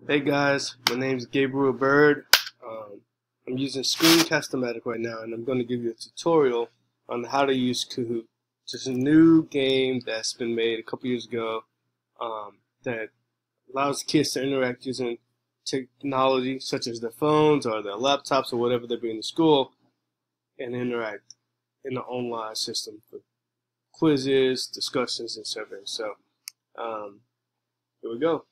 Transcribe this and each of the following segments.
Hey guys, my name is Gabriel Bird. I'm using Screencast-O-Matic right now, and I'm going to give you a tutorial on how to use Kahoot. It's a new game that's been made a couple years ago that allows kids to interact using technology such as their phones or their laptops or whatever they bring to school and interact in the online system for quizzes, discussions, and surveys. So here we go.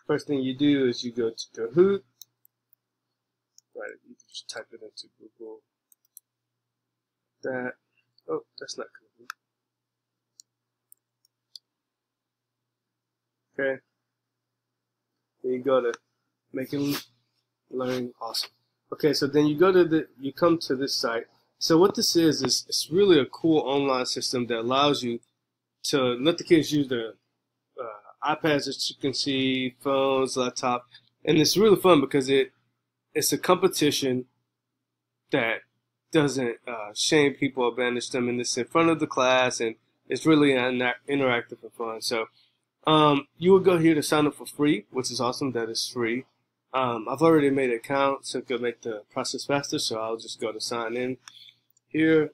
First thing you do is you go to Kahoot. Right, you can just type it into Google. That's not Kahoot. Okay. Then you go to Making Learning Awesome. Okay, so then you come to this site. So what this is it's really a cool online system that allows you to let the kids use their iPads, as you can see, phones, laptop, and it's really fun because it's a competition that doesn't shame people or banish them, and it's in front of the class, and it's really interactive and fun. So you would go here to sign up for free, which is awesome. That is free. I've already made an account, so it could make the process faster. So I'll just go to sign in here,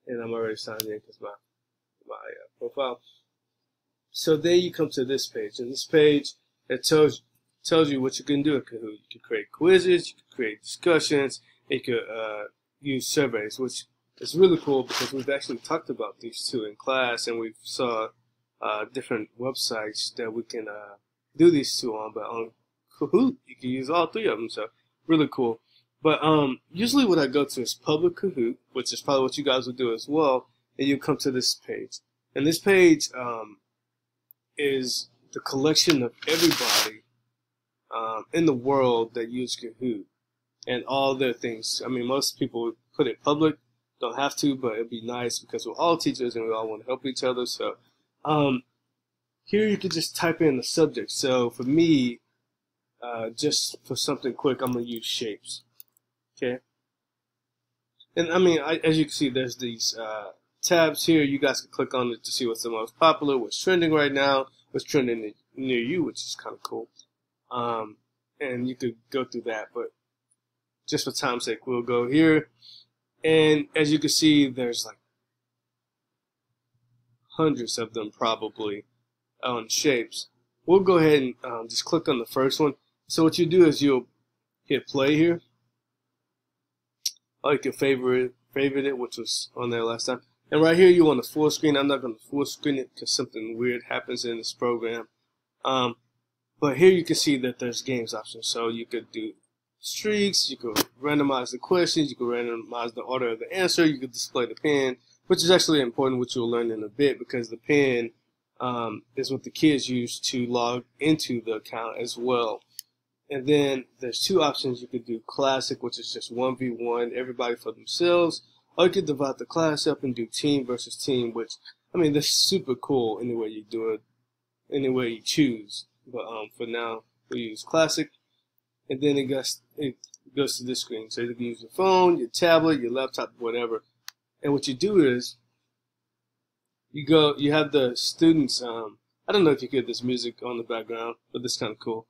and I'm already signed in because my profile. So then you come to this page, and this page it tells you what you can do with Kahoot. You can create quizzes, you can create discussions, you can use surveys, which is really cool because we've actually talked about these two in class, and we saw different websites that we can do these two on. But on Kahoot, you can use all three of them, so really cool. But usually what I go to is public Kahoot, which is probably what you guys will do as well, and you come to this page. And this page is the collection of everybody in the world that use Kahoot and all their things. I mean, most people put it public, don't have to, but it'd be nice because we're all teachers and we all want to help each other. So here you can just type in the subject. So for me, just for something quick, I'm going to use shapes. Okay. And I mean, as you can see, there's these tabs here. You guys can click on it to see what's the most popular, what's trending right now, what's trending near you, which is kind of cool. And you could go through that, but just for time's sake, we'll go here. And as you can see, there's like hundreds of them probably on shapes. We'll go ahead and just click on the first one. So what you do is you'll hit play here. Or you can favorite it, which was on there last time. And right here you want to full screen. I'm not going to full screen it because something weird happens in this program. But here you can see that there's games options. So you could do streaks, you could randomize the questions, you could randomize the order of the answer, you could display the pin, which is actually important, which you'll learn in a bit, because the pin is what the kids use to log into the account as well. And then there's two options. You could do classic, which is just 1v1, everybody for themselves, or you could divide the class up and do team versus team, which, I mean, that's super cool any way you do it, any way you choose. But for now, we use classic, and then it goes to this screen. So you can use your phone, your tablet, your laptop, whatever. And what you do is you have the students. I don't know if you get this music on the background, but this is kind of cool.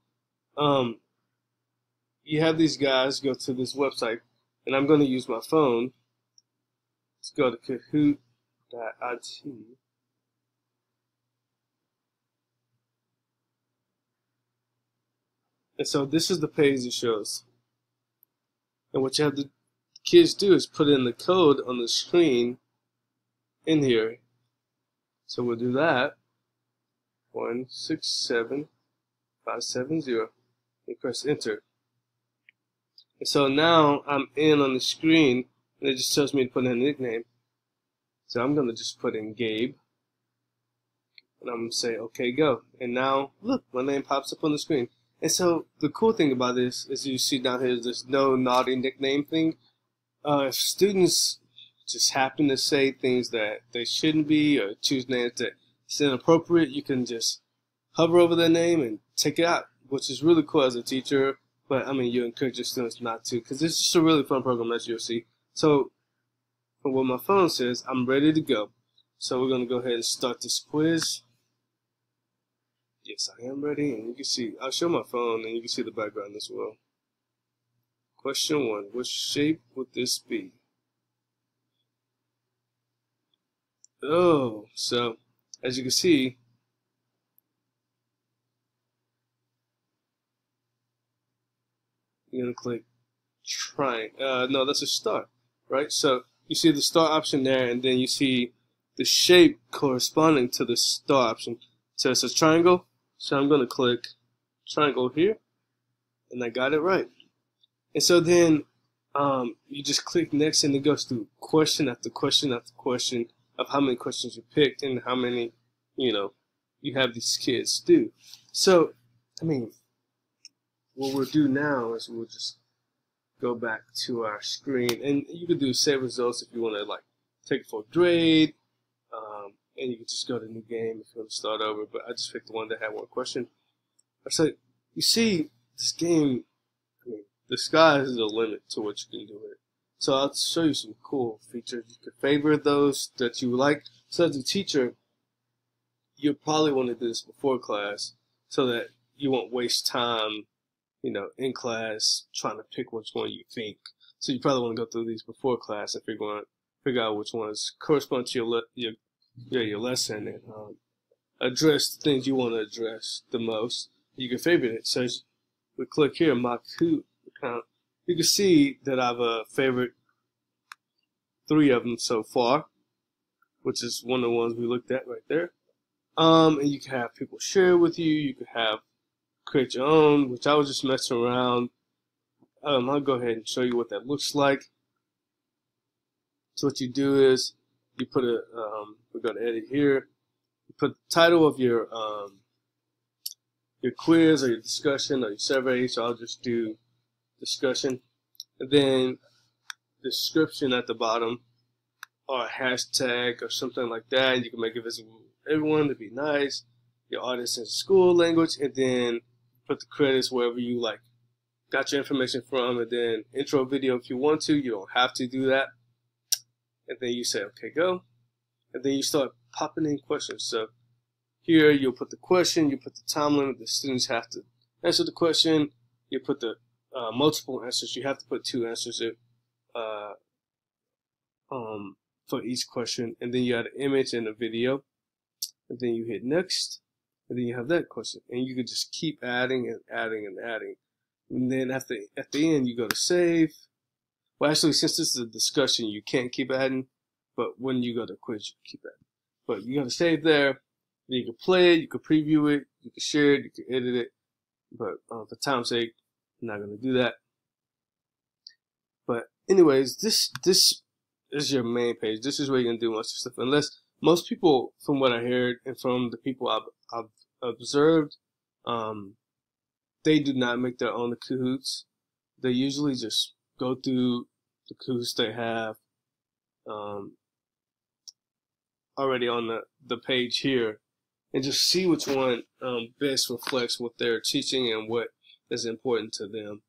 You have these guys go to this website, and I'm going to use my phone. Let's go to Kahoot.it. And so this is the page it shows. And what you have the kids do is put in the code on the screen in here. So we'll do that. 167570. And press enter. And so now I'm in on the screen, and it just tells me to put in a nickname. So I'm going to just put in Gabe. And I'm going to say, okay, go. And now, look, my name pops up on the screen. And so the cool thing about this is you see down here there's no naughty nickname thing. If students just happen to say things that they shouldn't be or choose names that is inappropriate, you can just hover over their name and take it out, which is really cool as a teacher. But I mean, you encourage your students not to, because it's just a really fun program, as you'll see. So from what my phone says, I'm ready to go. So we're going to go ahead and start this quiz. Yes, I am ready, and you can see, I'll show my phone, and you can see the background as well. Question 1, what shape would this be? Oh, so, as you can see, you're going to click triangle. No, that's a star, right? So, you see the star option there, and then you see the shape corresponding to the star option. So, it's a triangle, so I'm going to click triangle here, and I got it right. And so then you just click next, and it goes through question after question after question of how many questions you picked and how many, you have these kids do. So, I mean, what we'll do now is we'll just go back to our screen, and you can do save results if you want to like take it for a grade, and you can just go to new game if you want to start over. But I just picked the one that had one question. So you see, this game, I mean, the sky is the limit to what you can do with it. So I'll show you some cool features. You can favorite those that you like. So as a teacher, you'll probably want to do this before class so that you won't waste time, in class trying to pick which one you think. So you probably want to go through these before class and figure out which ones correspond to your lesson, and address the things you want to address the most. You can favorite it. So we click here, my Kahoot account. You can see that I've favorite 3 of them so far, which is one of the ones we looked at right there. And you can have people share with you. You can have create your own, which I was just messing around. I'll go ahead and show you what that looks like. So what you do is you put we go to edit here. You put the title of your quiz or your discussion or your survey. So I'll just do discussion, and then description at the bottom, or a hashtag or something like that. And you can make it visible to everyone to be nice. Your audience in school language, and then put the credits wherever you like got your information from, and then intro video if you want to. You don't have to do that. And then you say okay, go, and then you start popping in questions. So here you'll put the question, you put the time limit. The students have to answer the question. You put the multiple answers. You have to put 2 answers for each question, and then you add an image and a video, and then you hit next, and then you have that question, and you can just keep adding and adding and adding. And then at the end you go to save. Well, actually, since this is a discussion, you can't keep adding, but when you go to quiz, you can keep adding. But you got to save there. Then you can play it, you can preview it, you can share it, you can edit it. But for time's sake, I'm not going to do that. But anyways, this is your main page. This is where you're going to do most of the stuff. Unless most people, from what I heard and from the people I've observed, they do not make their own Kahoots. They usually just go through the Kahoots they have already on the page here, and just see which one best reflects what they're teaching and what is important to them.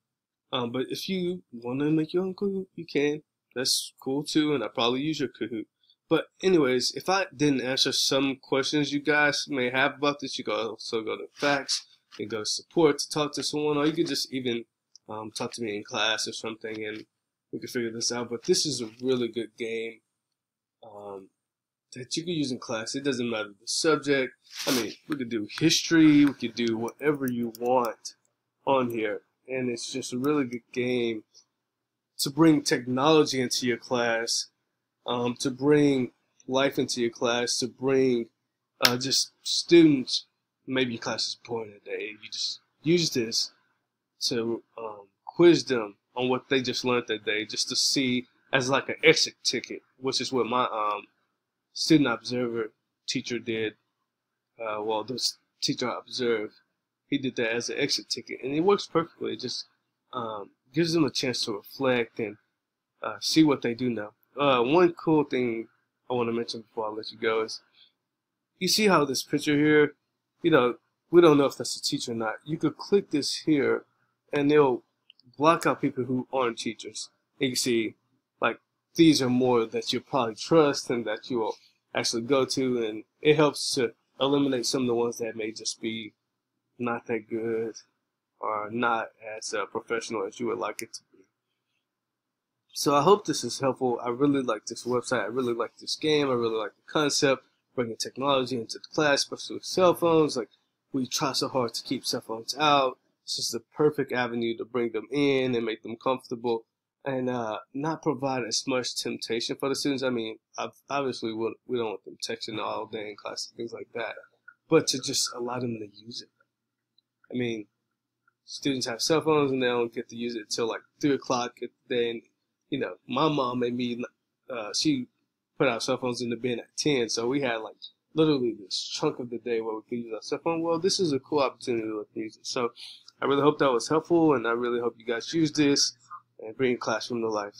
But if you want to make your own Kahoot, you can. That's cool too, and I probably use your Kahoot. But anyways, if I didn't answer some questions you guys may have about this, you can also go to facts and go to support to talk to someone, or you could just even talk to me in class or something, and we can figure this out. But this is a really good game that you can use in class. It doesn't matter the subject. I mean, we could do history, we could do whatever you want on here, and it's just a really good game to bring technology into your class, to bring life into your class, to bring just students. Maybe your class is boring today. You just use this to quiz them on what they just learned that day, just to see as like an exit ticket, which is what my student observer teacher did. Well, this teacher I observed, he did that as an exit ticket, and it works perfectly. It just gives them a chance to reflect and see what they do know. One cool thing I want to mention before I let you go is, you see how this picture here, we don't know if that's a teacher or not. You could click this here, and they'll block out people who aren't teachers. And you can see, like, these are more that you'll probably trust and that you will actually go to, and it helps to eliminate some of the ones that may just be not that good or not as professional as you would like it to be. So I hope this is helpful. I really like this website. I really like this game. I really like the concept, bringing technology into the class, especially with cell phones. Like, we try so hard to keep cell phones out. This is the perfect avenue to bring them in and make them comfortable, and not provide as much temptation for the students. I mean, obviously we don't want them texting all day in class and things like that, but to just allow them to use it. I mean, students have cell phones and they don't get to use it until like 3 o'clock at the day. And, you know, my mom made me, she put our cell phones in the bin at 10. So we had like literally this chunk of the day where we could use our cell phone. Well, this is a cool opportunity to use it. So I really hope that was helpful, and I really hope you guys use this and bring your classroom to life.